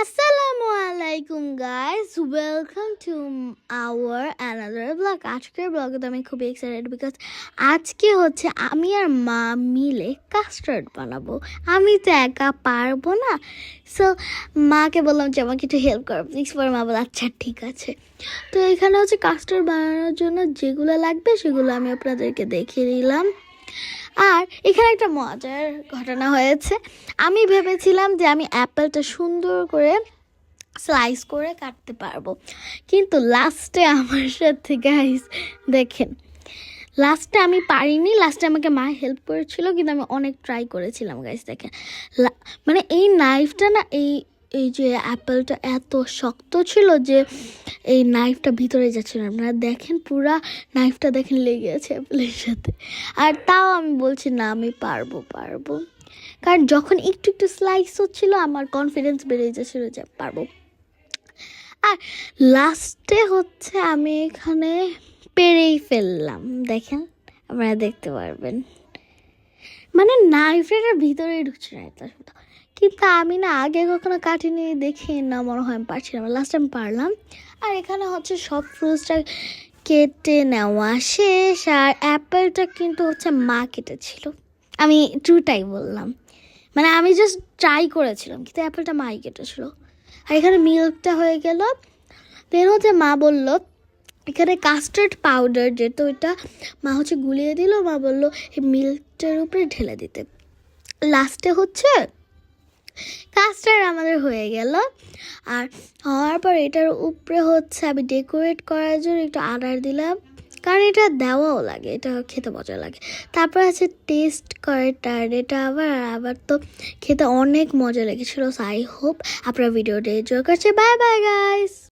আসসালামু আলাইকুম guys, welcome to our another blog. আজকের ব্লগে তো আমি খুবই এক্সাইটেড বিকজ আজকে হচ্ছে আমি আর মা মিলে কাস্টার্ড বানাবো। আমি তো একা পারবো না, সো মাকে বললাম যে আমাকে একটু হেল্প করো প্লিজ। পরে মা বলে আচ্ছা ঠিক আছে। তো এখানে হচ্ছে কাস্টার্ড বানানোর জন্য যেগুলো লাগবে সেগুলো আমি আপনাদেরকে দেখিয়ে দিলাম। আর এখানে একটা মজার ঘটনা হয়েছে। আমি ভেবেছিলাম যে আমি অ্যাপেলটা সুন্দর করে স্লাইস করে কাটতে পারবো, কিন্তু লাস্টে আমার সাথে গাইস দেখেন, লাস্টে আমি পারিনি। লাস্টে আমাকে মা হেল্প করেছিল, কিন্তু আমি অনেক ট্রাই করেছিলাম গাইস। দেখেন মানে এই নাইফটা না, এই এই যে অ্যাপেলটা এত শক্ত ছিল যে এই নাইফটা ভিতরে যাচ্ছিল। আপনারা দেখেন পুরা নাইফটা দেখেন লেগে আছে অ্যাপেলের সাথে। আর তাও আমি বলছি না আমি পারবো। কারণ যখন একটু একটু স্লাইস হচ্ছিল আমার কনফিডেন্স বেড়ে যাচ্ছিল যে পারবো। আর লাস্টে হচ্ছে আমি এখানে পেরেই ফেললাম, দেখেন আপনারা দেখতে পারবেন। মানে নাইফের ভিতরেই ঢুকছে না এটা, কিন্তু আমি না আগে কখনো কাটিনি দেখি না, মনে হয় আমি পারছিলাম। লাস্ট টাইম পারলাম। আর এখানে হচ্ছে সব ফ্রুটসটা কেটে নেওয়া শেষ। আর অ্যাপেলটা কিন্তু হচ্ছে মা কেটেছিল, আমি ট্রুটাই বললাম। মানে আমি জাস্ট ট্রাই করেছিলাম, কিন্তু অ্যাপেলটা মাই কেটেছিল। আর এখানে মিল্কটা হয়ে গেল। দেন হচ্ছে মা বলল এখানে কাস্টার্ড পাউডার যেটা, ওইটা মা হচ্ছে গুলিয়ে দিল। মা বললো এই মিল্কটার উপরে ঢেলে দিতে। লাস্টে হচ্ছে কাস্টার্ড আমাদের হয়ে গেল। আর হওয়ার পর এটার উপরে হচ্ছে আমি ডেকোরেট করার জন্য একটু আদার দিলাম, কারণ এটা দেওয়াও লাগে, এটা খেতে মজা লাগে। তারপর আছে টেস্ট করে টার্ড, এটা আবার তো খেতে অনেক মজা লেগেছিলো। সো আই হোপ আপনার ভিডিওটা এনজয় করছে। Bye bye guys.